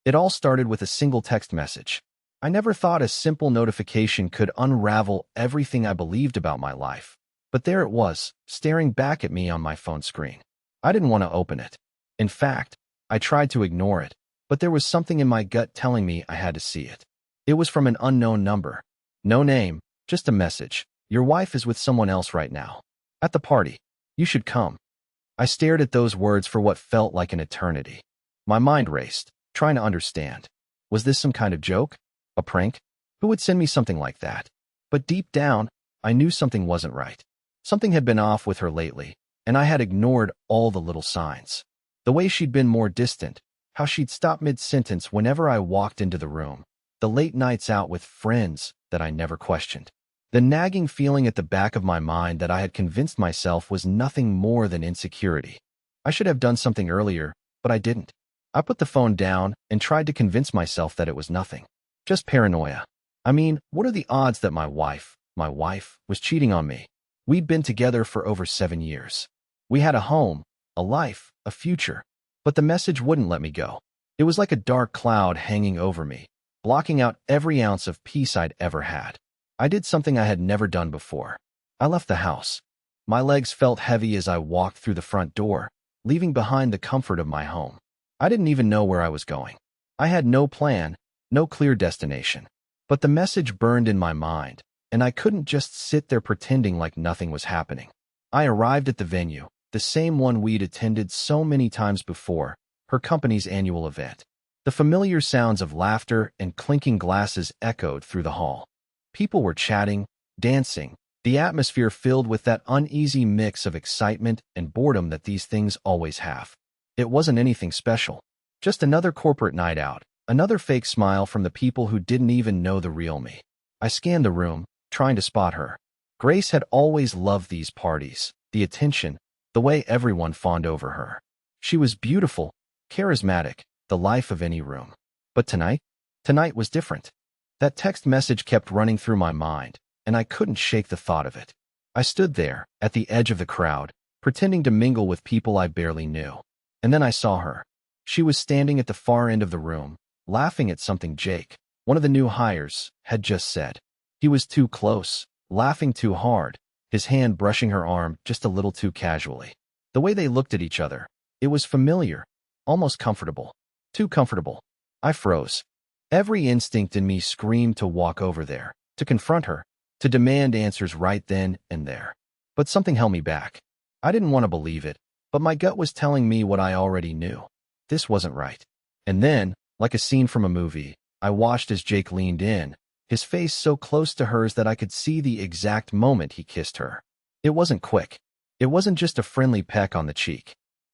It all started with a single text message. I never thought a simple notification could unravel everything I believed about my life. But there it was, staring back at me on my phone screen. I didn't want to open it. In fact, I tried to ignore it, but there was something in my gut telling me I had to see it. It was from an unknown number. No name, just a message. Your wife is with someone else right now. At the party. You should come. I stared at those words for what felt like an eternity. My mind raced, trying to understand. Was this some kind of joke? A prank? Who would send me something like that? But deep down, I knew something wasn't right. Something had been off with her lately, and I had ignored all the little signs. The way she'd been more distant, how she'd stop mid-sentence whenever I walked into the room, the late nights out with friends that I never questioned. The nagging feeling at the back of my mind that I had convinced myself was nothing more than insecurity. I should have done something earlier, but I didn't. I put the phone down and tried to convince myself that it was nothing. Just paranoia. I mean, what are the odds that my wife, was cheating on me? We'd been together for over 7 years. We had a home, a life, a future. But the message wouldn't let me go. It was like a dark cloud hanging over me, blocking out every ounce of peace I'd ever had. I did something I had never done before. I left the house. My legs felt heavy as I walked through the front door, leaving behind the comfort of my home. I didn't even know where I was going. I had no plan, no clear destination. But the message burned in my mind, and I couldn't just sit there pretending like nothing was happening. I arrived at the venue, the same one we'd attended so many times before, her company's annual event. The familiar sounds of laughter and clinking glasses echoed through the hall. People were chatting, dancing, the atmosphere filled with that uneasy mix of excitement and boredom that these things always have. It wasn't anything special, just another corporate night out, another fake smile from the people who didn't even know the real me. I scanned the room, trying to spot her. Grace had always loved these parties, the attention, the way everyone fawned over her. She was beautiful, charismatic, the life of any room. But tonight was different. That text message kept running through my mind, and I couldn't shake the thought of it. I stood there, at the edge of the crowd, pretending to mingle with people I barely knew. And then I saw her. She was standing at the far end of the room, laughing at something Jake, one of the new hires, had just said. He was too close, laughing too hard, his hand brushing her arm just a little too casually. The way they looked at each other, it was familiar, almost comfortable. Too comfortable. I froze. Every instinct in me screamed to walk over there, to confront her, to demand answers right then and there. But something held me back. I didn't want to believe it, but my gut was telling me what I already knew. This wasn't right. And then, like a scene from a movie, I watched as Jake leaned in, his face so close to hers that I could see the exact moment he kissed her. It wasn't quick. It wasn't just a friendly peck on the cheek.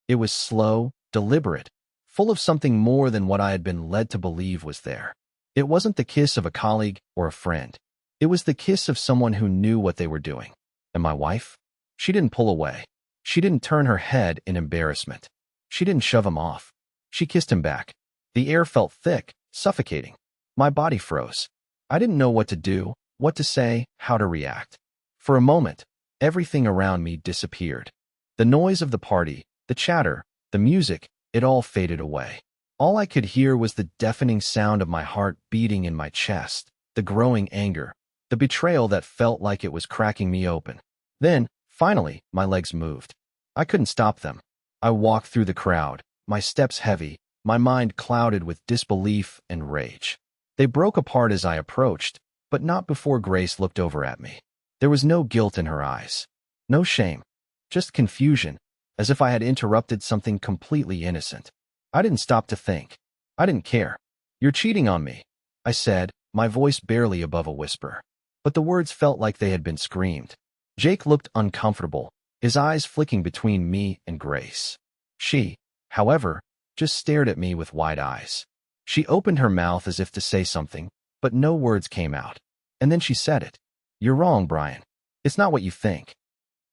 It was slow, deliberate, full of something more than what I had been led to believe was there. It wasn't the kiss of a colleague or a friend. It was the kiss of someone who knew what they were doing. And my wife? She didn't pull away. She didn't turn her head in embarrassment. She didn't shove him off. She kissed him back. The air felt thick, suffocating. My body froze. I didn't know what to do, what to say, how to react. For a moment, everything around me disappeared. The noise of the party, the chatter, the music, it all faded away. All I could hear was the deafening sound of my heart beating in my chest, the growing anger, the betrayal that felt like it was cracking me open. Then, finally, my legs moved. I couldn't stop them. I walked through the crowd, my steps heavy, my mind clouded with disbelief and rage. They broke apart as I approached, but not before Grace looked over at me. There was no guilt in her eyes, no shame, just confusion, as if I had interrupted something completely innocent. I didn't stop to think. I didn't care. "You're cheating on me," I said, my voice barely above a whisper. But the words felt like they had been screamed. Jake looked uncomfortable, his eyes flicking between me and Grace. She, however, just stared at me with wide eyes. She opened her mouth as if to say something, but no words came out. And then she said it. "You're wrong, Brian. It's not what you think."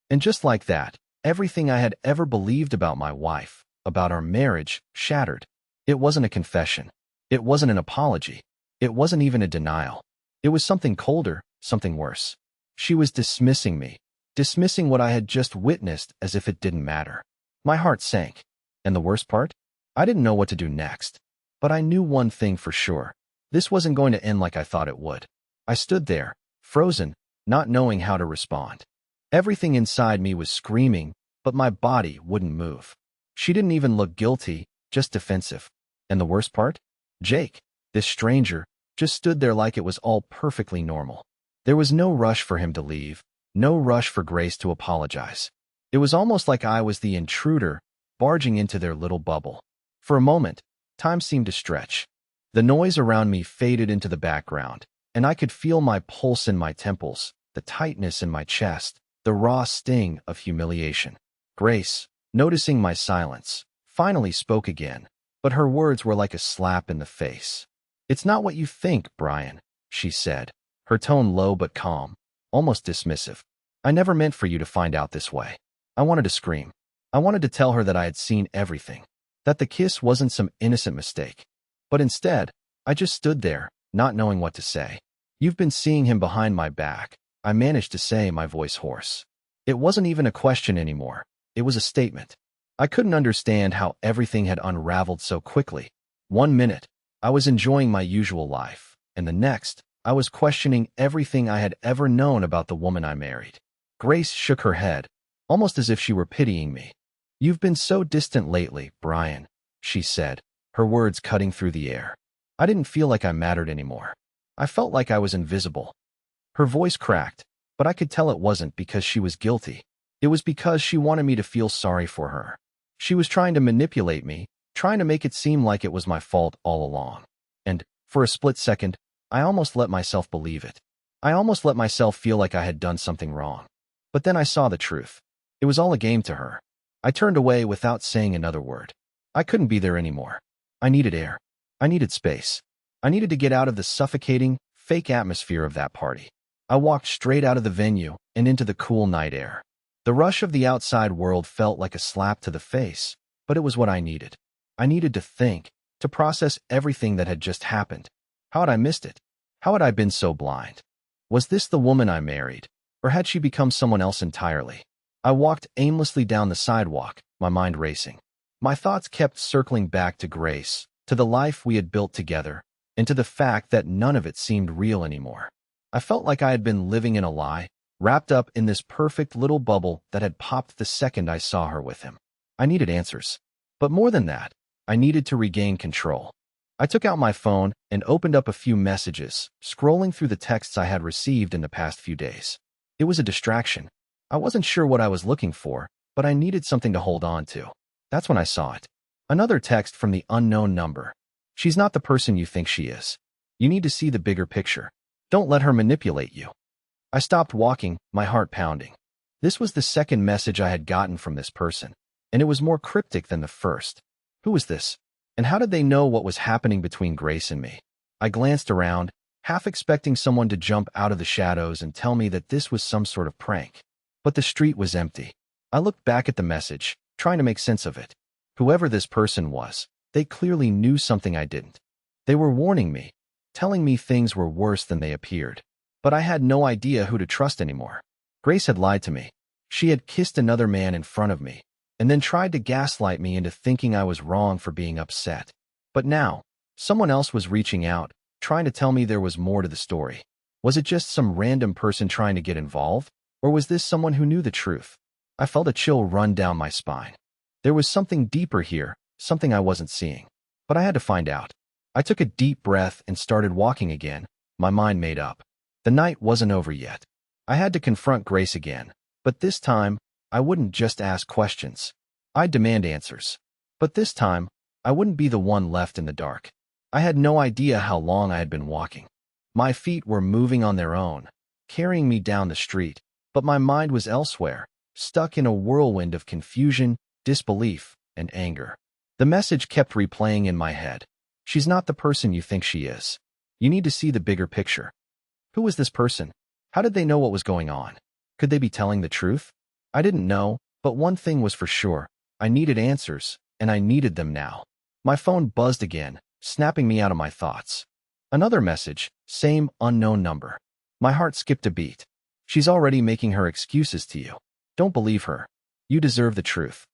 And just like that, everything I had ever believed about my wife, about our marriage, shattered. It wasn't a confession. It wasn't an apology. It wasn't even a denial. It was something colder, something worse. She was dismissing me, dismissing what I had just witnessed as if it didn't matter. My heart sank. And the worst part? I didn't know what to do next. But I knew one thing for sure. This wasn't going to end like I thought it would. I stood there, frozen, not knowing how to respond. Everything inside me was screaming, but my body wouldn't move. She didn't even look guilty, just defensive. And the worst part? Jake, this stranger, just stood there like it was all perfectly normal. There was no rush for him to leave, no rush for Grace to apologize. It was almost like I was the intruder, barging into their little bubble. For a moment, time seemed to stretch. The noise around me faded into the background, and I could feel my pulse in my temples, the tightness in my chest, the raw sting of humiliation. Grace, noticing my silence, finally spoke again, but her words were like a slap in the face. "It's not what you think, Brian," she said, her tone low but calm, almost dismissive. "I never meant for you to find out this way." I wanted to scream. I wanted to tell her that I had seen everything, that the kiss wasn't some innocent mistake. But instead, I just stood there, not knowing what to say. "You've been seeing him behind my back," I managed to say, my voice hoarse. It wasn't even a question anymore. It was a statement. I couldn't understand how everything had unraveled so quickly. One minute, I was enjoying my usual life, and the next, I was questioning everything I had ever known about the woman I married. Grace shook her head, almost as if she were pitying me. "You've been so distant lately, Brian," she said, her words cutting through the air. I didn't feel like I mattered anymore. I felt like I was invisible. Her voice cracked, but I could tell it wasn't because she was guilty. It was because she wanted me to feel sorry for her. She was trying to manipulate me, trying to make it seem like it was my fault all along. And, for a split second, I almost let myself believe it. I almost let myself feel like I had done something wrong. But then I saw the truth. It was all a game to her. I turned away without saying another word. I couldn't be there anymore. I needed air. I needed space. I needed to get out of the suffocating, fake atmosphere of that party. I walked straight out of the venue and into the cool night air. The rush of the outside world felt like a slap to the face, but it was what I needed. I needed to think, to process everything that had just happened. How had I missed it? How had I been so blind? Was this the woman I married, or had she become someone else entirely? I walked aimlessly down the sidewalk, my mind racing. My thoughts kept circling back to Grace, to the life we had built together, and to the fact that none of it seemed real anymore. I felt like I had been living in a lie, wrapped up in this perfect little bubble that had popped the second I saw her with him. I needed answers. But more than that, I needed to regain control. I took out my phone and opened up a few messages, scrolling through the texts I had received in the past few days. It was a distraction. I wasn't sure what I was looking for, but I needed something to hold on to. That's when I saw it. Another text from the unknown number. "She's not the person you think she is. You need to see the bigger picture. Don't let her manipulate you." I stopped walking, my heart pounding. This was the second message I had gotten from this person, and it was more cryptic than the first. Who was this? And how did they know what was happening between Grace and me? I glanced around, half expecting someone to jump out of the shadows and tell me that this was some sort of prank. But the street was empty. I looked back at the message, trying to make sense of it. Whoever this person was, they clearly knew something I didn't. They were warning me, telling me things were worse than they appeared. But I had no idea who to trust anymore. Grace had lied to me. She had kissed another man in front of me, and then tried to gaslight me into thinking I was wrong for being upset. But now, someone else was reaching out, trying to tell me there was more to the story. Was it just some random person trying to get involved? Or was this someone who knew the truth? I felt a chill run down my spine. There was something deeper here, something I wasn't seeing. But I had to find out. I took a deep breath and started walking again, my mind made up. The night wasn't over yet. I had to confront Grace again, but this time, I wouldn't just ask questions. I'd demand answers. But this time, I wouldn't be the one left in the dark. I had no idea how long I had been walking. My feet were moving on their own, carrying me down the street, but my mind was elsewhere, stuck in a whirlwind of confusion, disbelief, and anger. The message kept replaying in my head. "She's not the person you think she is. You need to see the bigger picture." Who was this person? How did they know what was going on? Could they be telling the truth? I didn't know, but one thing was for sure. I needed answers, and I needed them now. My phone buzzed again, snapping me out of my thoughts. Another message, same unknown number. My heart skipped a beat. "She's already making her excuses to you. Don't believe her. You deserve the truth."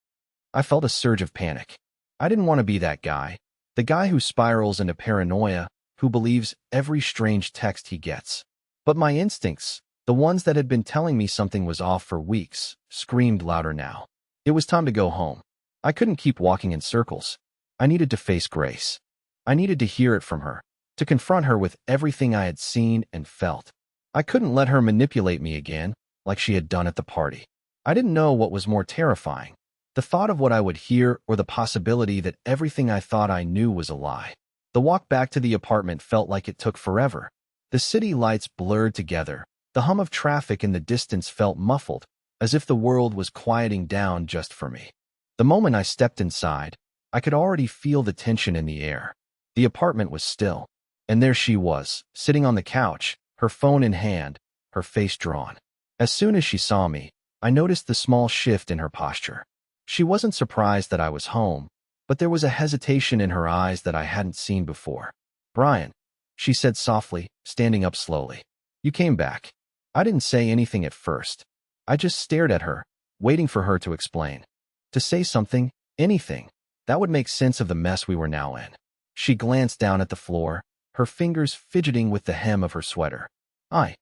I felt a surge of panic. I didn't want to be that guy. The guy who spirals into paranoia, who believes every strange text he gets. But my instincts, the ones that had been telling me something was off for weeks, screamed louder now. It was time to go home. I couldn't keep walking in circles. I needed to face Grace. I needed to hear it from her, to confront her with everything I had seen and felt. I couldn't let her manipulate me again, like she had done at the party. I didn't know what was more terrifying, the thought of what I would hear or the possibility that everything I thought I knew was a lie. The walk back to the apartment felt like it took forever. The city lights blurred together. The hum of traffic in the distance felt muffled, as if the world was quieting down just for me. The moment I stepped inside, I could already feel the tension in the air. The apartment was still, and there she was, sitting on the couch, her phone in hand, her face drawn. As soon as she saw me, I noticed the small shift in her posture. She wasn't surprised that I was home, but there was a hesitation in her eyes that I hadn't seen before. "Brian," she said softly, standing up slowly. "You came back." I didn't say anything at first. I just stared at her, waiting for her to explain. To say something, anything, that would make sense of the mess we were now in. She glanced down at the floor, her fingers fidgeting with the hem of her sweater. I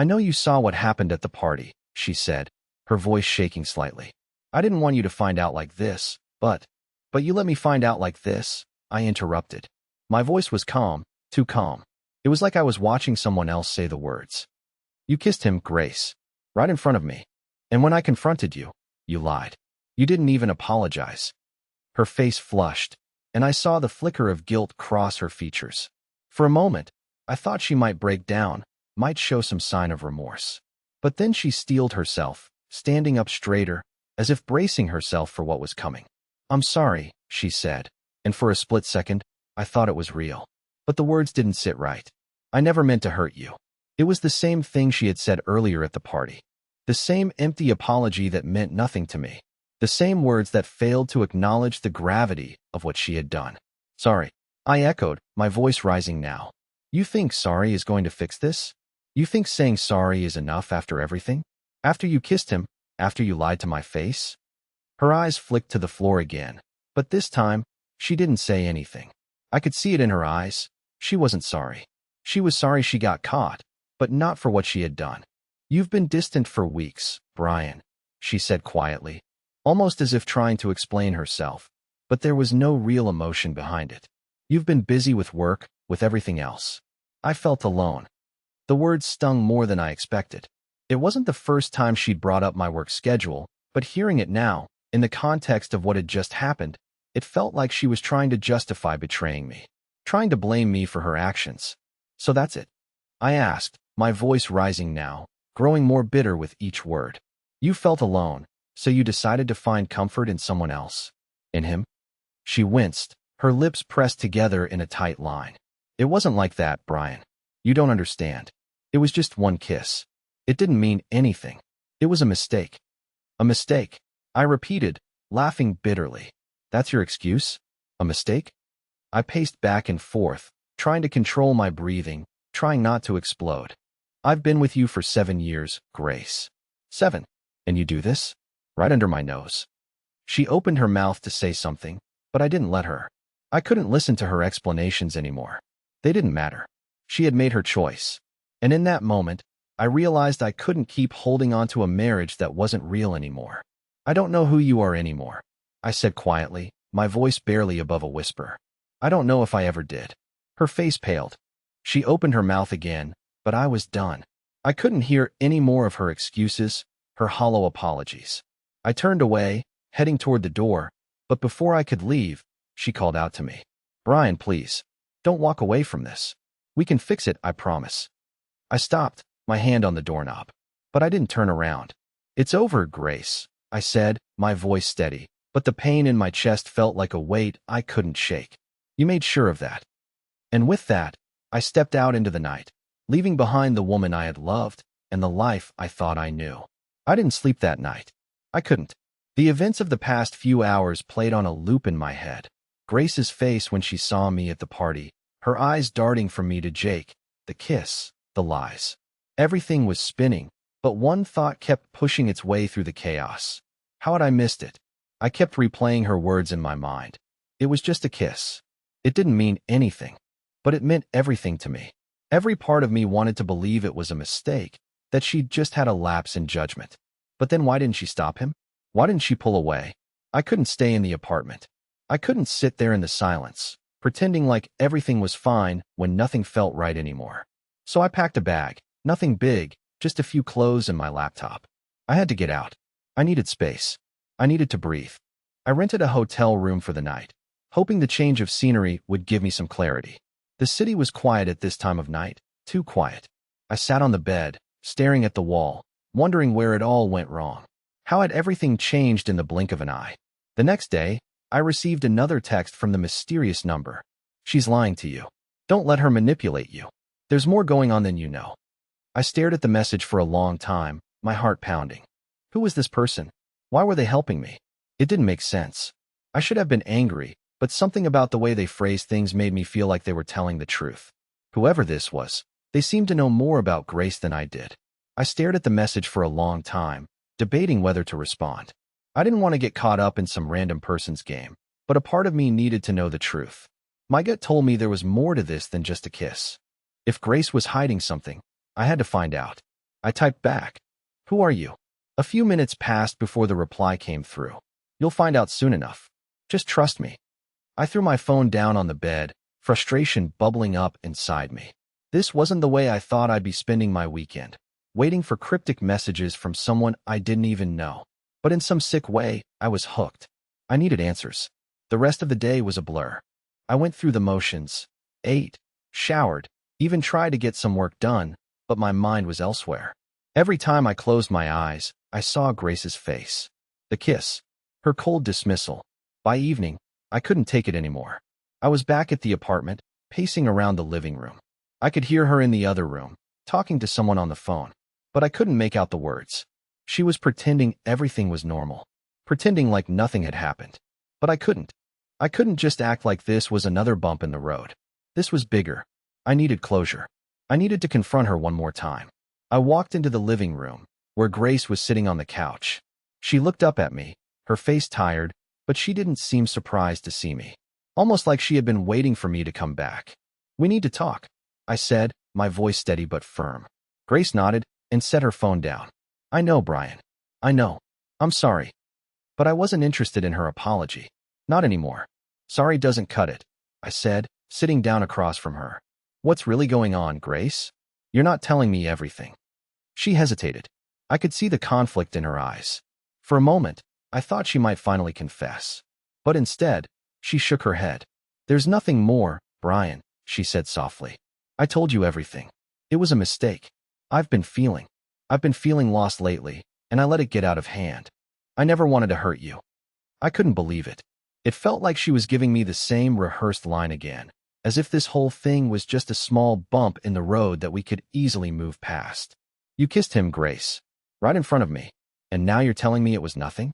know you saw what happened at the party," she said, her voice shaking slightly. "I didn't want you to find out like this, but you let me find out like this," I interrupted. My voice was calm, too calm. It was like I was watching someone else say the words. "You kissed him, Grace, right in front of me. And when I confronted you, you lied. You didn't even apologize." Her face flushed, and I saw the flicker of guilt cross her features. For a moment, I thought she might break down, might show some sign of remorse. But then she steeled herself, standing up straighter, as if bracing herself for what was coming. "I'm sorry," she said, and for a split second, I thought it was real. But the words didn't sit right. "I never meant to hurt you." It was the same thing she had said earlier at the party. The same empty apology that meant nothing to me. The same words that failed to acknowledge the gravity of what she had done. "Sorry," I echoed, my voice rising now. "You think sorry is going to fix this? You think saying sorry is enough after everything? After you kissed him? After you lied to my face?" Her eyes flicked to the floor again, but this time, she didn't say anything. I could see it in her eyes. She wasn't sorry. She was sorry she got caught, but not for what she had done. "You've been distant for weeks, Brian," she said quietly, almost as if trying to explain herself, but there was no real emotion behind it. "You've been busy with work, with everything else." I felt alone. The words stung more than I expected. It wasn't the first time she'd brought up my work schedule, but hearing it now, in the context of what had just happened, it felt like she was trying to justify betraying me, trying to blame me for her actions. "So that's it?" I asked, my voice rising now, growing more bitter with each word. "You felt alone, so you decided to find comfort in someone else? In him?" She winced, her lips pressed together in a tight line. "It wasn't like that, Brian. You don't understand. It was just one kiss. It didn't mean anything. It was a mistake." "A mistake?" I repeated, laughing bitterly. "That's your excuse? A mistake?" I paced back and forth, trying to control my breathing, trying not to explode. "I've been with you for 7 years, Grace." 7? And you do this? Right under my nose." She opened her mouth to say something, but I didn't let her. I couldn't listen to her explanations anymore. They didn't matter. She had made her choice. And in that moment, I realized I couldn't keep holding on to a marriage that wasn't real anymore. "I don't know who you are anymore," I said quietly, my voice barely above a whisper. "I don't know if I ever did." Her face paled. She opened her mouth again, but I was done. I couldn't hear any more of her excuses, her hollow apologies. I turned away, heading toward the door, but before I could leave, she called out to me. "Brian, please, don't walk away from this. We can fix it, I promise." I stopped, my hand on the doorknob, but I didn't turn around. "It's over, Grace," I said, my voice steady, but the pain in my chest felt like a weight I couldn't shake. "You made sure of that." And with that, I stepped out into the night, leaving behind the woman I had loved and the life I thought I knew. I didn't sleep that night. I couldn't. The events of the past few hours played on a loop in my head. Grace's face when she saw me at the party, her eyes darting from me to Jake, the kiss, the lies. Everything was spinning, but one thought kept pushing its way through the chaos. How had I missed it? I kept replaying her words in my mind. It was just a kiss. It didn't mean anything, but it meant everything to me. Every part of me wanted to believe it was a mistake, that she'd just had a lapse in judgment. But then why didn't she stop him? Why didn't she pull away? I couldn't stay in the apartment. I couldn't sit there in the silence, pretending like everything was fine when nothing felt right anymore. So I packed a bag, nothing big, just a few clothes and my laptop. I had to get out. I needed space. I needed to breathe. I rented a hotel room for the night, hoping the change of scenery would give me some clarity. The city was quiet at this time of night, too quiet. I sat on the bed, staring at the wall, wondering where it all went wrong. How had everything changed in the blink of an eye? The next day, I received another text from the mysterious number. She's lying to you. Don't let her manipulate you. There's more going on than you know. I stared at the message for a long time, my heart pounding. Who was this person? Why were they helping me? It didn't make sense. I should have been angry, but something about the way they phrased things made me feel like they were telling the truth. Whoever this was, they seemed to know more about Grace than I did. I stared at the message for a long time, debating whether to respond. I didn't want to get caught up in some random person's game, but a part of me needed to know the truth. My gut told me there was more to this than just a kiss. If Grace was hiding something, I had to find out. I typed back, "Who are you?" A few minutes passed before the reply came through. "You'll find out soon enough. Just trust me." I threw my phone down on the bed, frustration bubbling up inside me. This wasn't the way I thought I'd be spending my weekend, waiting for cryptic messages from someone I didn't even know. But in some sick way, I was hooked. I needed answers. The rest of the day was a blur. I went through the motions, ate, showered, even tried to get some work done, but my mind was elsewhere. Every time I closed my eyes, I saw Grace's face. The kiss. Her cold dismissal. By evening, I couldn't take it anymore. I was back at the apartment, pacing around the living room. I could hear her in the other room, talking to someone on the phone, but I couldn't make out the words. She was pretending everything was normal, pretending like nothing had happened. But I couldn't. I couldn't just act like this was another bump in the road. This was bigger. I needed closure. I needed to confront her one more time. I walked into the living room, where Grace was sitting on the couch. She looked up at me, her face tired, but she didn't seem surprised to see me. Almost like she had been waiting for me to come back. "We need to talk," I said, my voice steady but firm. Grace nodded and set her phone down. "I know, Brian. I know. I'm sorry." But I wasn't interested in her apology. Not anymore. "Sorry doesn't cut it," I said, sitting down across from her. "What's really going on, Grace? You're not telling me everything." She hesitated. I could see the conflict in her eyes. For a moment, I thought she might finally confess. But instead, she shook her head. "There's nothing more, Brian," she said softly. "I told you everything. It was a mistake. I've been feeling lost lately, and I let it get out of hand. I never wanted to hurt you." I couldn't believe it. It felt like she was giving me the same rehearsed line again, as if this whole thing was just a small bump in the road that we could easily move past. "You kissed him, Grace, right in front of me, and now you're telling me it was nothing?"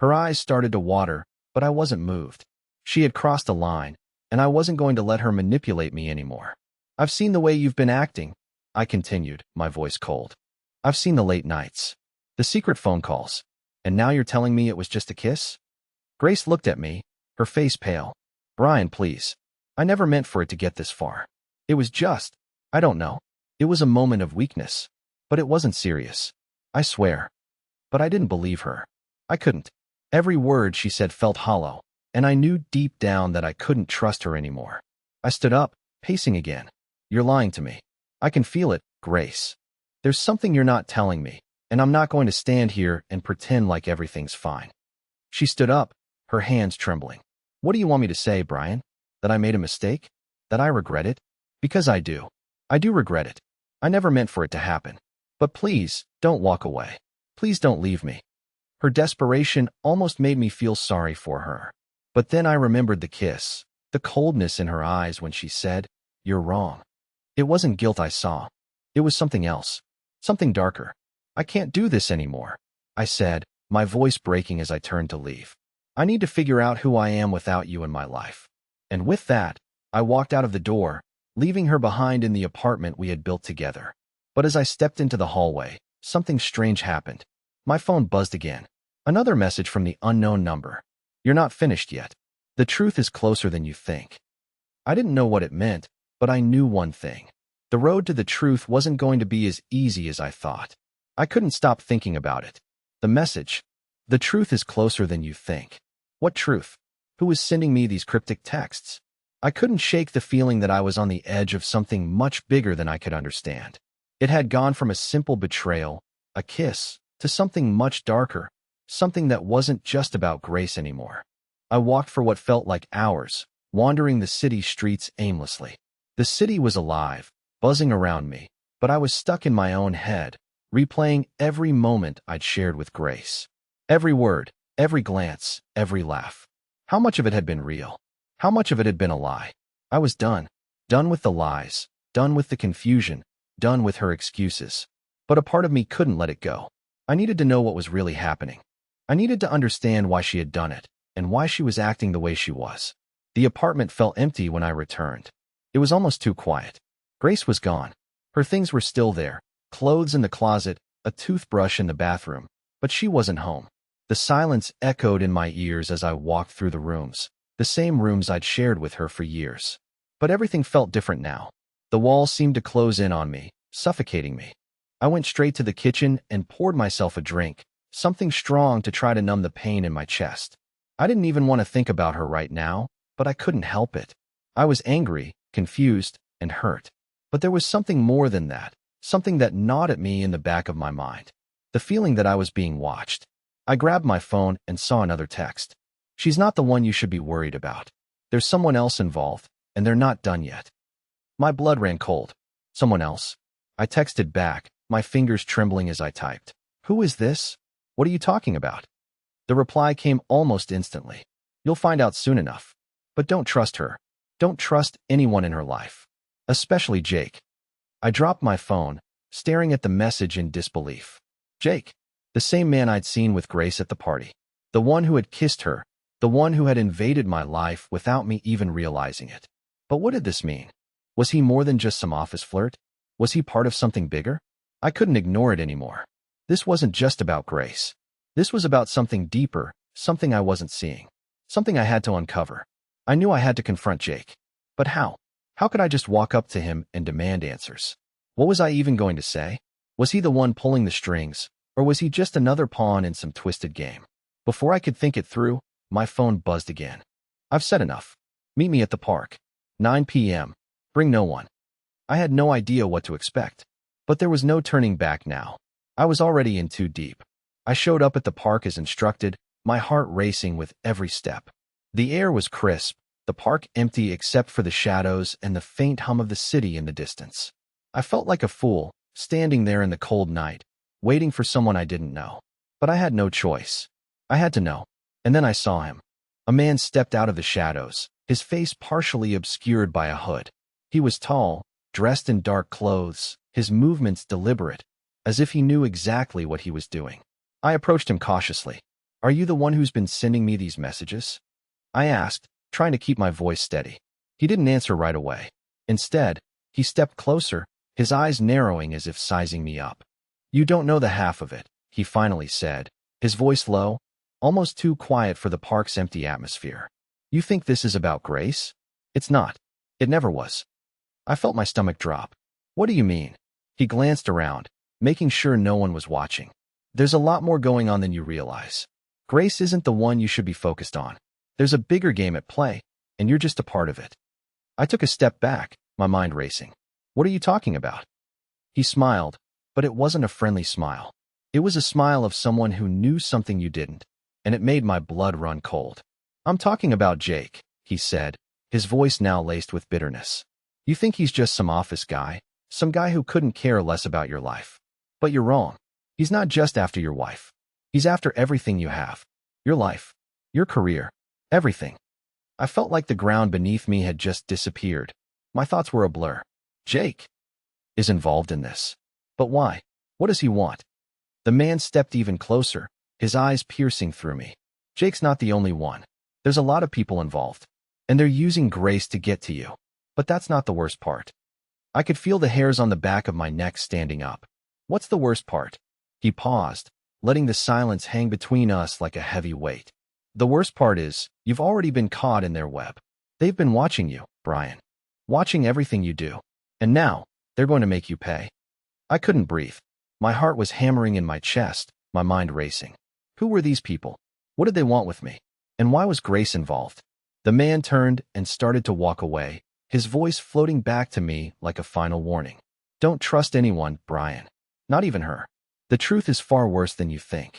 Her eyes started to water, but I wasn't moved. She had crossed a line, and I wasn't going to let her manipulate me anymore. "I've seen the way you've been acting," I continued, my voice cold. "I've seen the late nights, the secret phone calls, and now you're telling me it was just a kiss?" Grace looked at me, her face pale. "Brian, please. I never meant for it to get this far. It was just, I don't know. It was a moment of weakness. But it wasn't serious. I swear." But I didn't believe her. I couldn't. Every word she said felt hollow, and I knew deep down that I couldn't trust her anymore. I stood up, pacing again. "You're lying to me. I can feel it, Grace. There's something you're not telling me, and I'm not going to stand here and pretend like everything's fine." She stood up, her hands trembling. "What do you want me to say, Brian? That I made a mistake? That I regret it? Because I do. I do regret it. I never meant for it to happen. But please, don't walk away. Please don't leave me." Her desperation almost made me feel sorry for her. But then I remembered the kiss, the coldness in her eyes when she said, "You're wrong." It wasn't guilt I saw. It was something else. Something darker. "I can't do this anymore," I said, my voice breaking as I turned to leave. "I need to figure out who I am without you in my life." And with that, I walked out of the door, leaving her behind in the apartment we had built together. But as I stepped into the hallway, something strange happened. My phone buzzed again. Another message from the unknown number. "You're not finished yet. The truth is closer than you think." I didn't know what it meant, but I knew one thing. The road to the truth wasn't going to be as easy as I thought. I couldn't stop thinking about it. The message. The truth is closer than you think. What truth? Who was sending me these cryptic texts? I couldn't shake the feeling that I was on the edge of something much bigger than I could understand. It had gone from a simple betrayal, a kiss, to something much darker, something that wasn't just about Grace anymore. I walked for what felt like hours, wandering the city streets aimlessly. The city was alive, buzzing around me, but I was stuck in my own head, replaying every moment I'd shared with Grace. Every word, every glance, every laugh. How much of it had been real? How much of it had been a lie? I was done. Done with the lies, done with the confusion, done with her excuses. But a part of me couldn't let it go. I needed to know what was really happening. I needed to understand why she had done it, and why she was acting the way she was. The apartment felt empty when I returned. It was almost too quiet. Grace was gone. Her things were still there, clothes in the closet, a toothbrush in the bathroom, but she wasn't home. The silence echoed in my ears as I walked through the rooms, the same rooms I'd shared with her for years. But everything felt different now. The walls seemed to close in on me, suffocating me. I went straight to the kitchen and poured myself a drink, something strong to try to numb the pain in my chest. I didn't even want to think about her right now, but I couldn't help it. I was angry, confused, and hurt. But there was something more than that, something that gnawed at me in the back of my mind. The feeling that I was being watched. I grabbed my phone and saw another text. She's not the one you should be worried about. There's someone else involved, and they're not done yet. My blood ran cold. Someone else? I texted back, my fingers trembling as I typed. Who is this? What are you talking about? The reply came almost instantly. You'll find out soon enough. But don't trust her. Don't trust anyone in her life. Especially Jake. I dropped my phone, staring at the message in disbelief. Jake. The same man I'd seen with Grace at the party. The one who had kissed her. The one who had invaded my life without me even realizing it. But what did this mean? Was he more than just some office flirt? Was he part of something bigger? I couldn't ignore it anymore. This wasn't just about Grace. This was about something deeper, something I wasn't seeing. Something I had to uncover. I knew I had to confront Jake. But how? How could I just walk up to him and demand answers? What was I even going to say? Was he the one pulling the strings, or was he just another pawn in some twisted game? Before I could think it through, my phone buzzed again. I've said enough. Meet me at the park. 9 p.m. Bring no one. I had no idea what to expect. But there was no turning back now. I was already in too deep. I showed up at the park as instructed, my heart racing with every step. The air was crisp, the park empty except for the shadows and the faint hum of the city in the distance. I felt like a fool, standing there in the cold night, waiting for someone I didn't know. But I had no choice. I had to know. And then I saw him. A man stepped out of the shadows, his face partially obscured by a hood. He was tall, dressed in dark clothes, his movements deliberate, as if he knew exactly what he was doing. I approached him cautiously. Are you the one who's been sending me these messages? I asked, trying to keep my voice steady. He didn't answer right away. Instead, he stepped closer, his eyes narrowing as if sizing me up. You don't know the half of it, he finally said, his voice low, almost too quiet for the park's empty atmosphere. You think this is about Grace? It's not. It never was. I felt my stomach drop. What do you mean? He glanced around, making sure no one was watching. There's a lot more going on than you realize. Grace isn't the one you should be focused on. There's a bigger game at play, and you're just a part of it. I took a step back, my mind racing. What are you talking about? He smiled, but it wasn't a friendly smile. It was a smile of someone who knew something you didn't, and it made my blood run cold. I'm talking about Jake, he said, his voice now laced with bitterness. You think he's just some office guy, some guy who couldn't care less about your life. But you're wrong. He's not just after your wife. He's after everything you have. Your life. Your career. Everything. I felt like the ground beneath me had just disappeared. My thoughts were a blur. Jake is involved in this. But why? What does he want? The man stepped even closer, his eyes piercing through me. Jake's not the only one. There's a lot of people involved. And they're using Grace to get to you. But that's not the worst part. I could feel the hairs on the back of my neck standing up. What's the worst part? He paused, letting the silence hang between us like a heavy weight. The worst part is, you've already been caught in their web. They've been watching you, Brian. Watching everything you do. And now, they're going to make you pay. I couldn't breathe. My heart was hammering in my chest, my mind racing. Who were these people? What did they want with me? And why was Grace involved? The man turned and started to walk away, his voice floating back to me like a final warning. Don't trust anyone, Brian. Not even her. The truth is far worse than you think.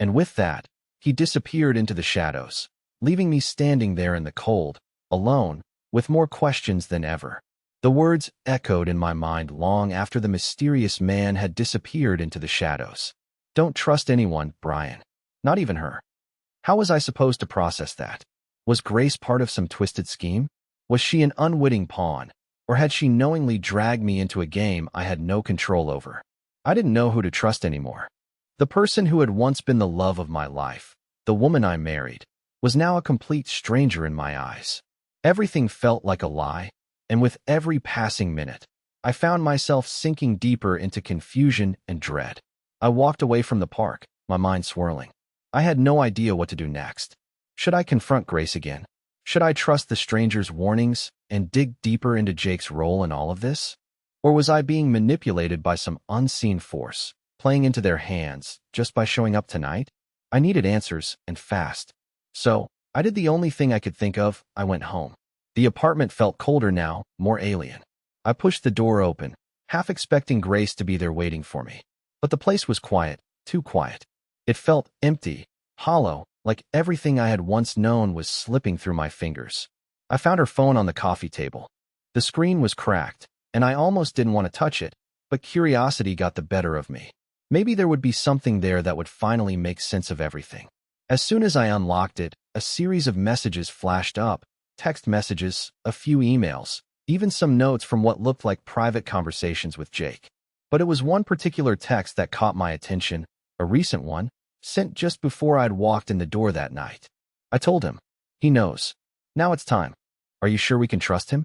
And with that, he disappeared into the shadows, leaving me standing there in the cold, alone, with more questions than ever. The words echoed in my mind long after the mysterious man had disappeared into the shadows. Don't trust anyone, Brian. Not even her. How was I supposed to process that? Was Grace part of some twisted scheme? Was she an unwitting pawn? Or had she knowingly dragged me into a game I had no control over? I didn't know who to trust anymore. The person who had once been the love of my life, the woman I married, was now a complete stranger in my eyes. Everything felt like a lie, and with every passing minute, I found myself sinking deeper into confusion and dread. I walked away from the park, my mind swirling. I had no idea what to do next. Should I confront Grace again? Should I trust the stranger's warnings and dig deeper into Jake's role in all of this? Or was I being manipulated by some unseen force, playing into their hands just by showing up tonight? I needed answers, and fast. So, I did the only thing I could think of. I went home. The apartment felt colder now, more alien. I pushed the door open, half expecting Grace to be there waiting for me. But the place was quiet, too quiet. It felt empty, hollow, like everything I had once known was slipping through my fingers. I found her phone on the coffee table. The screen was cracked, and I almost didn't want to touch it, but curiosity got the better of me. Maybe there would be something there that would finally make sense of everything. As soon as I unlocked it, a series of messages flashed up, text messages, a few emails, even some notes from what looked like private conversations with Jake. But it was one particular text that caught my attention, a recent one, sent just before I'd walked in the door that night. I told him. He knows. Now it's time. Are you sure we can trust him?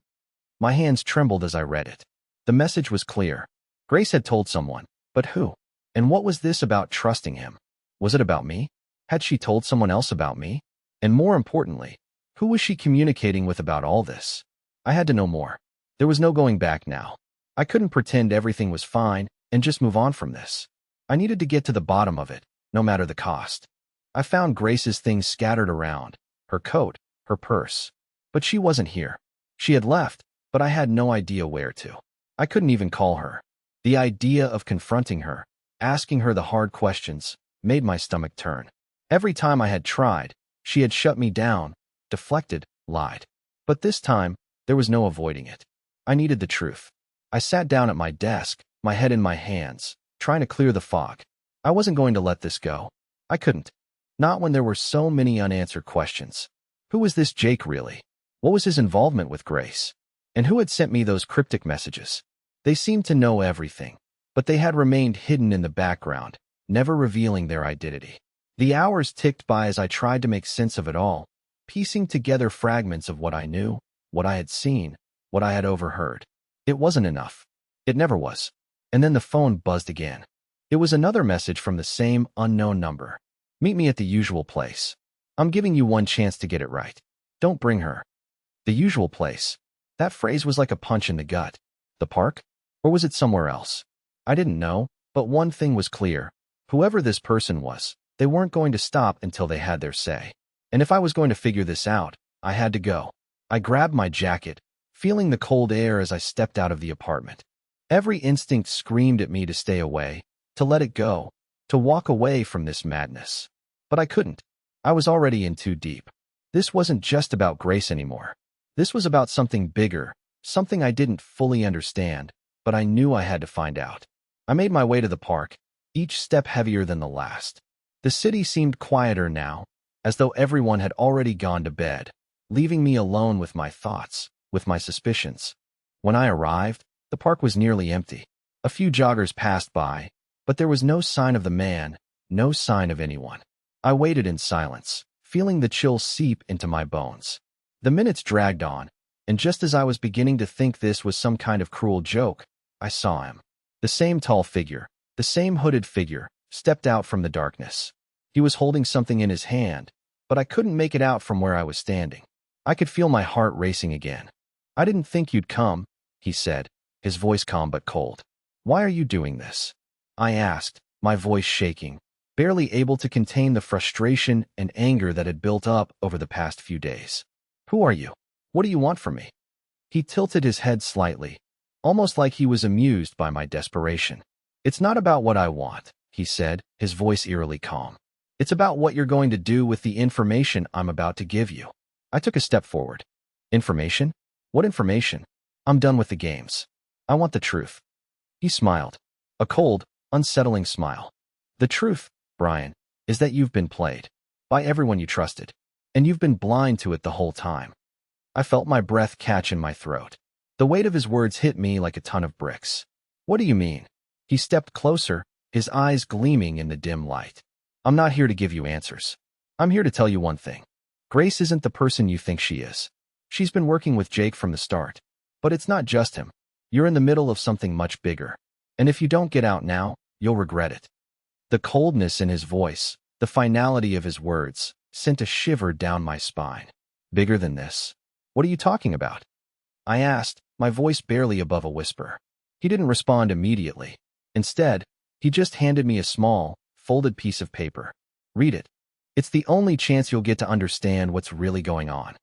My hands trembled as I read it. The message was clear. Grace had told someone, but who? And what was this about trusting him? Was it about me? Had she told someone else about me? And more importantly, who was she communicating with about all this? I had to know more. There was no going back now. I couldn't pretend everything was fine and just move on from this. I needed to get to the bottom of it, no matter the cost. I found Grace's things scattered around, her coat, her purse. But she wasn't here. She had left, but I had no idea where to. I couldn't even call her. The idea of confronting her, asking her the hard questions, made my stomach turn. Every time I had tried, she had shut me down, deflected, lied. But this time, there was no avoiding it. I needed the truth. I sat down at my desk, my head in my hands, trying to clear the fog. I wasn't going to let this go. I couldn't. Not when there were so many unanswered questions. Who was this Jake really? What was his involvement with Grace? And who had sent me those cryptic messages? They seemed to know everything, but they had remained hidden in the background, never revealing their identity. The hours ticked by as I tried to make sense of it all, piecing together fragments of what I knew, what I had seen, what I had overheard. It wasn't enough. It never was. And then the phone buzzed again. It was another message from the same unknown number. Meet me at the usual place. I'm giving you one chance to get it right. Don't bring her. The usual place. That phrase was like a punch in the gut. The park? Or was it somewhere else? I didn't know, but one thing was clear. Whoever this person was, they weren't going to stop until they had their say. And if I was going to figure this out, I had to go. I grabbed my jacket, feeling the cold air as I stepped out of the apartment. Every instinct screamed at me to stay away, to let it go, to walk away from this madness. But I couldn't. I was already in too deep. This wasn't just about Grace anymore. This was about something bigger, something I didn't fully understand, but I knew I had to find out. I made my way to the park, each step heavier than the last. The city seemed quieter now, as though everyone had already gone to bed, leaving me alone with my thoughts, with my suspicions. When I arrived, the park was nearly empty. A few joggers passed by, but there was no sign of the man, no sign of anyone. I waited in silence, feeling the chill seep into my bones. The minutes dragged on, and just as I was beginning to think this was some kind of cruel joke, I saw him. The same tall figure, the same hooded figure, stepped out from the darkness. He was holding something in his hand, but I couldn't make it out from where I was standing. I could feel my heart racing again. I didn't think you'd come, he said, his voice calm but cold. Why are you doing this? I asked, my voice shaking, barely able to contain the frustration and anger that had built up over the past few days. Who are you? What do you want from me? He tilted his head slightly, almost like he was amused by my desperation. It's not about what I want, he said, his voice eerily calm. It's about what you're going to do with the information I'm about to give you. I took a step forward. Information? What information? I'm done with the games. I want the truth. He smiled. A cold, unsettling smile. The truth, Brian, is that you've been played. By everyone you trusted. And you've been blind to it the whole time. I felt my breath catch in my throat. The weight of his words hit me like a ton of bricks. What do you mean? He stepped closer, his eyes gleaming in the dim light. I'm not here to give you answers. I'm here to tell you one thing. Grace isn't the person you think she is. She's been working with Jake from the start. But it's not just him. You're in the middle of something much bigger. And if you don't get out now, you'll regret it. The coldness in his voice, the finality of his words, sent a shiver down my spine. Bigger than this? What are you talking about? I asked, my voice barely above a whisper. He didn't respond immediately. Instead, he just handed me a small, folded piece of paper. Read it. It's the only chance you'll get to understand what's really going on.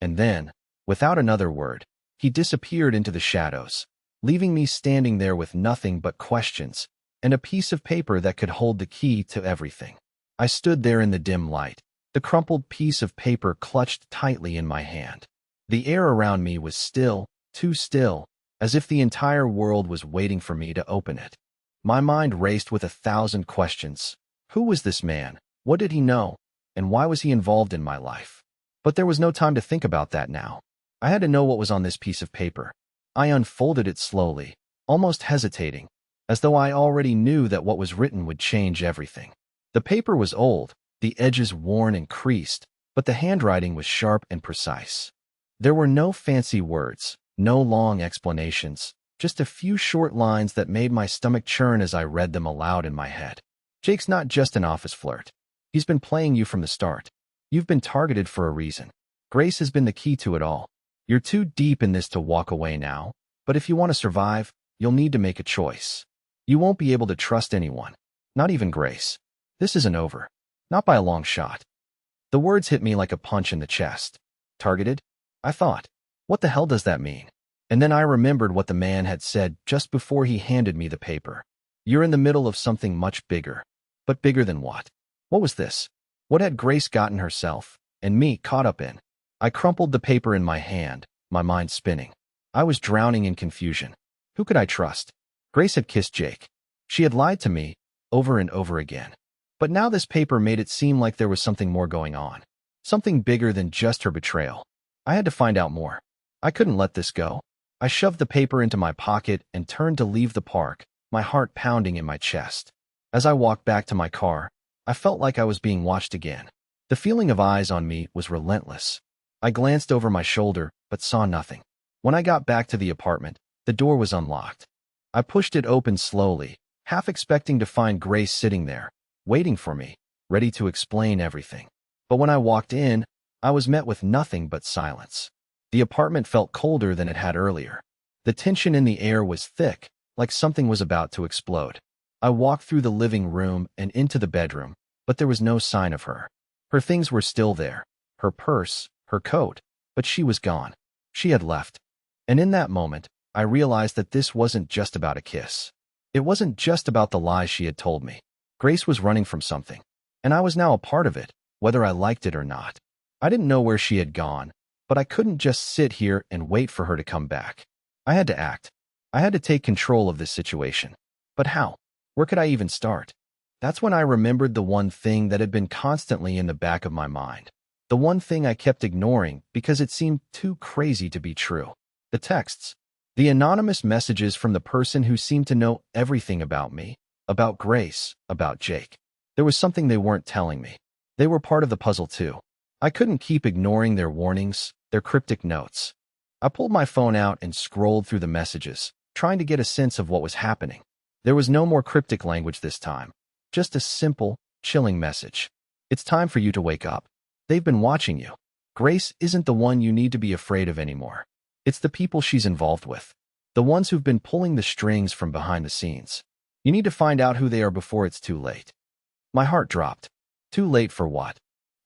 And then, without another word, he disappeared into the shadows, leaving me standing there with nothing but questions and a piece of paper that could hold the key to everything. I stood there in the dim light, the crumpled piece of paper clutched tightly in my hand. The air around me was still, too still, as if the entire world was waiting for me to open it. My mind raced with 1,000 questions. Who was this man? What did he know? And why was he involved in my life? But there was no time to think about that now. I had to know what was on this piece of paper. I unfolded it slowly, almost hesitating, as though I already knew that what was written would change everything. The paper was old, the edges worn and creased, but the handwriting was sharp and precise. There were no fancy words, no long explanations, just a few short lines that made my stomach churn as I read them aloud in my head. Jake's not just an office flirt. He's been playing you from the start. You've been targeted for a reason. Grace has been the key to it all. You're too deep in this to walk away now, but if you want to survive, you'll need to make a choice. You won't be able to trust anyone, not even Grace. This isn't over. Not by a long shot. The words hit me like a punch in the chest. Targeted? I thought. What the hell does that mean? And then I remembered what the man had said just before he handed me the paper. You're in the middle of something much bigger. But bigger than what? What was this? What had Grace gotten herself, and me, caught up in? I crumpled the paper in my hand, my mind spinning. I was drowning in confusion. Who could I trust? Grace had kissed Jake. She had lied to me, over and over again. But now this paper made it seem like there was something more going on. Something bigger than just her betrayal. I had to find out more. I couldn't let this go. I shoved the paper into my pocket and turned to leave the park, my heart pounding in my chest. As I walked back to my car, I felt like I was being watched again. The feeling of eyes on me was relentless. I glanced over my shoulder, but saw nothing. When I got back to the apartment, the door was unlocked. I pushed it open slowly, half expecting to find Grace sitting there, waiting for me, ready to explain everything. But when I walked in, I was met with nothing but silence. The apartment felt colder than it had earlier. The tension in the air was thick, like something was about to explode. I walked through the living room and into the bedroom, but there was no sign of her. Her things were still there, her purse, her coat, but she was gone. She had left. And in that moment, I realized that this wasn't just about a kiss. It wasn't just about the lies she had told me. Grace was running from something, and I was now a part of it, whether I liked it or not. I didn't know where she had gone, but I couldn't just sit here and wait for her to come back. I had to act. I had to take control of this situation. But how? Where could I even start? That's when I remembered the one thing that had been constantly in the back of my mind. The one thing I kept ignoring because it seemed too crazy to be true. The texts. The anonymous messages from the person who seemed to know everything about me, about Grace, about Jake. There was something they weren't telling me. They were part of the puzzle too. I couldn't keep ignoring their warnings, their cryptic notes. I pulled my phone out and scrolled through the messages, trying to get a sense of what was happening. There was no more cryptic language this time. Just a simple, chilling message. It's time for you to wake up. They've been watching you. Grace isn't the one you need to be afraid of anymore. It's the people she's involved with. The ones who've been pulling the strings from behind the scenes. You need to find out who they are before it's too late. My heart dropped. Too late for what?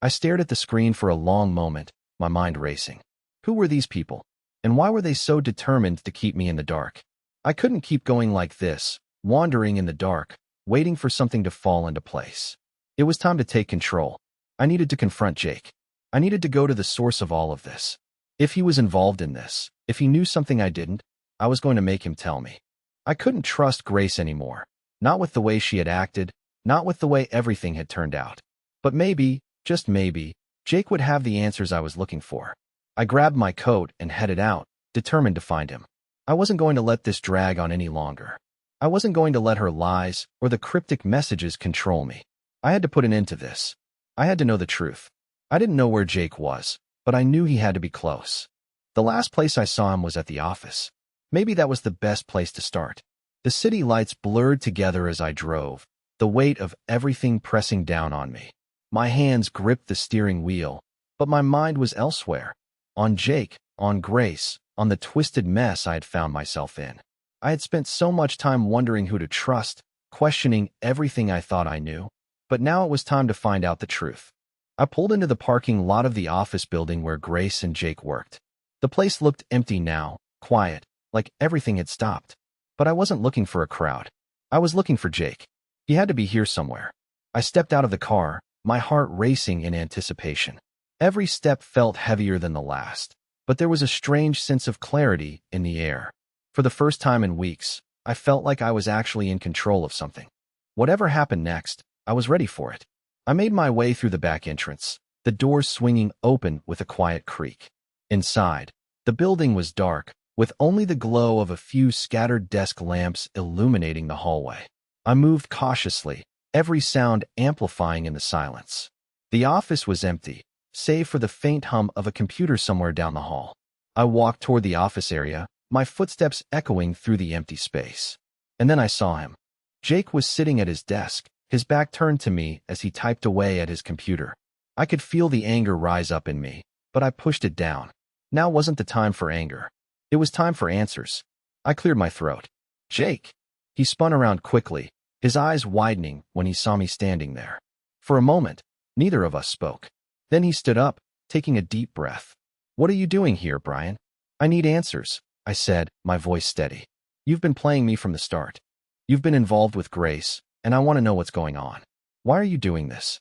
I stared at the screen for a long moment, my mind racing. Who were these people? And why were they so determined to keep me in the dark? I couldn't keep going like this, wandering in the dark, waiting for something to fall into place. It was time to take control. I needed to confront Jake. I needed to go to the source of all of this. If he was involved in this, if he knew something I didn't, I was going to make him tell me. I couldn't trust Grace anymore. Not with the way she had acted, not with the way everything had turned out. But maybe, just maybe, Jake would have the answers I was looking for. I grabbed my coat and headed out, determined to find him. I wasn't going to let this drag on any longer. I wasn't going to let her lies or the cryptic messages control me. I had to put an end to this. I had to know the truth. I didn't know where Jake was, but I knew he had to be close. The last place I saw him was at the office. Maybe that was the best place to start. The city lights blurred together as I drove, the weight of everything pressing down on me. My hands gripped the steering wheel, but my mind was elsewhere. On Jake, on Grace, on the twisted mess I had found myself in. I had spent so much time wondering who to trust, questioning everything I thought I knew. But now it was time to find out the truth. I pulled into the parking lot of the office building where Grace and Jake worked. The place looked empty now, quiet, like everything had stopped. But I wasn't looking for a crowd. I was looking for Jake. He had to be here somewhere. I stepped out of the car, my heart racing in anticipation. Every step felt heavier than the last, but there was a strange sense of clarity in the air. For the first time in weeks, I felt like I was actually in control of something. Whatever happened next, I was ready for it. I made my way through the back entrance, the doors swinging open with a quiet creak. Inside, the building was dark, with only the glow of a few scattered desk lamps illuminating the hallway. I moved cautiously, every sound amplifying in the silence. The office was empty, save for the faint hum of a computer somewhere down the hall. I walked toward the office area, my footsteps echoing through the empty space. And then I saw him. Jake was sitting at his desk, his back turned to me as he typed away at his computer. I could feel the anger rise up in me, but I pushed it down. Now wasn't the time for anger. It was time for answers. I cleared my throat. Jake! He spun around quickly, his eyes widening when he saw me standing there. For a moment, neither of us spoke. Then he stood up, taking a deep breath. What are you doing here, Brian? I need answers, I said, my voice steady. You've been playing me from the start. You've been involved with Grace, and I want to know what's going on. Why are you doing this?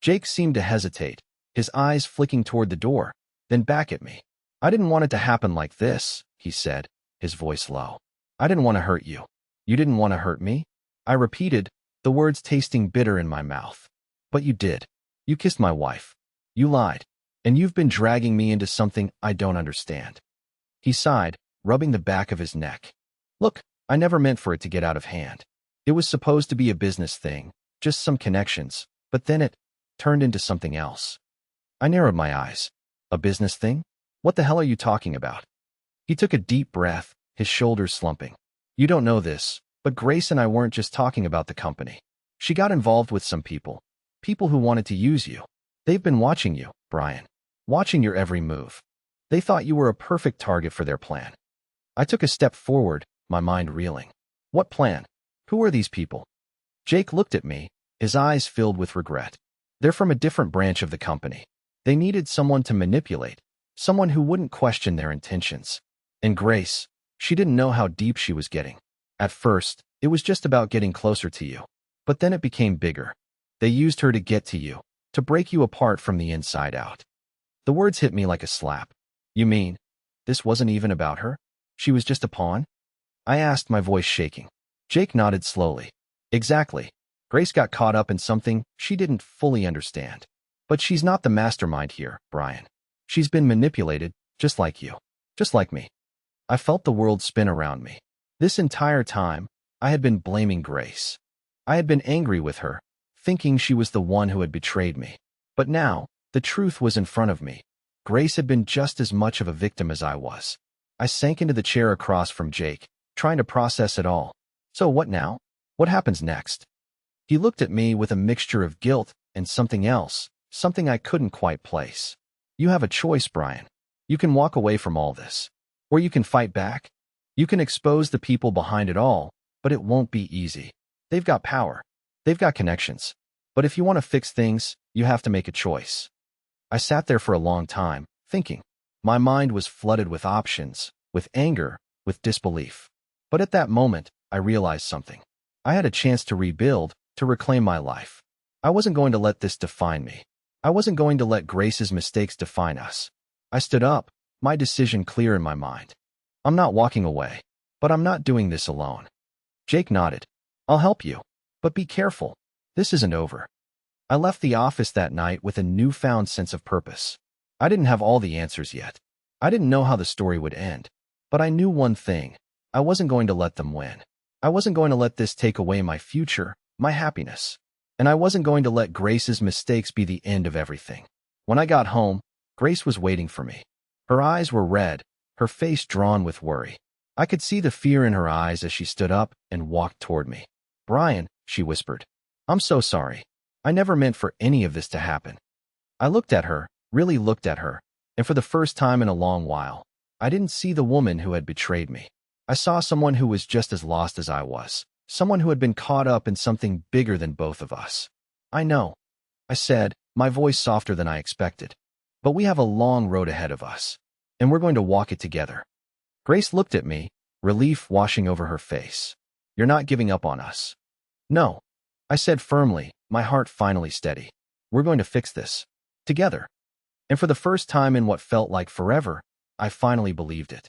Jake seemed to hesitate, his eyes flicking toward the door, then back at me. I didn't want it to happen like this, he said, his voice low. I didn't want to hurt you. You didn't want to hurt me? I repeated, the words tasting bitter in my mouth. But you did. You kissed my wife. You lied. And you've been dragging me into something I don't understand. He sighed, rubbing the back of his neck. Look, I never meant for it to get out of hand. It was supposed to be a business thing, just some connections, but then it turned into something else. I narrowed my eyes. A business thing? What the hell are you talking about? He took a deep breath, his shoulders slumping. You don't know this, but Grace and I weren't just talking about the company. She got involved with some people. People who wanted to use you. They've been watching you, Brian. Watching your every move. They thought you were a perfect target for their plan. I took a step forward, my mind reeling. What plan? Who are these people? Jake looked at me, his eyes filled with regret. They're from a different branch of the company. They needed someone to manipulate, someone who wouldn't question their intentions. And Grace, she didn't know how deep she was getting. At first, it was just about getting closer to you. But then it became bigger. They used her to get to you, to break you apart from the inside out. The words hit me like a slap. You mean, this wasn't even about her? She was just a pawn? I asked, my voice shaking. Jake nodded slowly. Exactly. Grace got caught up in something she didn't fully understand. But she's not the mastermind here, Brian. She's been manipulated, just like you. Just like me. I felt the world spin around me. This entire time, I had been blaming Grace. I had been angry with her, thinking she was the one who had betrayed me. But now, the truth was in front of me. Grace had been just as much of a victim as I was. I sank into the chair across from Jake, trying to process it all. So what now? What happens next? He looked at me with a mixture of guilt and something else, something I couldn't quite place. You have a choice, Brian. You can walk away from all this. where you can fight back. You can expose the people behind it all, but it won't be easy. They've got power. They've got connections. But if you want to fix things, you have to make a choice. I sat there for a long time, thinking. My mind was flooded with options, with anger, with disbelief. But at that moment, I realized something. I had a chance to rebuild, to reclaim my life. I wasn't going to let this define me. I wasn't going to let Grace's mistakes define us. I stood up, my decision clear in my mind. I'm not walking away, but I'm not doing this alone. Jake nodded. I'll help you. But be careful. This isn't over. I left the office that night with a newfound sense of purpose. I didn't have all the answers yet. I didn't know how the story would end. But I knew one thing. I wasn't going to let them win. I wasn't going to let this take away my future, my happiness. And I wasn't going to let Grace's mistakes be the end of everything. When I got home, Grace was waiting for me. Her eyes were red, her face drawn with worry. I could see the fear in her eyes as she stood up and walked toward me. Brian, she whispered. I'm so sorry. I never meant for any of this to happen. I looked at her, really looked at her, and for the first time in a long while, I didn't see the woman who had betrayed me. I saw someone who was just as lost as I was. Someone who had been caught up in something bigger than both of us. I know, I said, my voice softer than I expected. But we have a long road ahead of us, and we're going to walk it together. Grace looked at me, relief washing over her face. You're not giving up on us. No, I said firmly, my heart finally steady. We're going to fix this. Together. And for the first time in what felt like forever, I finally believed it.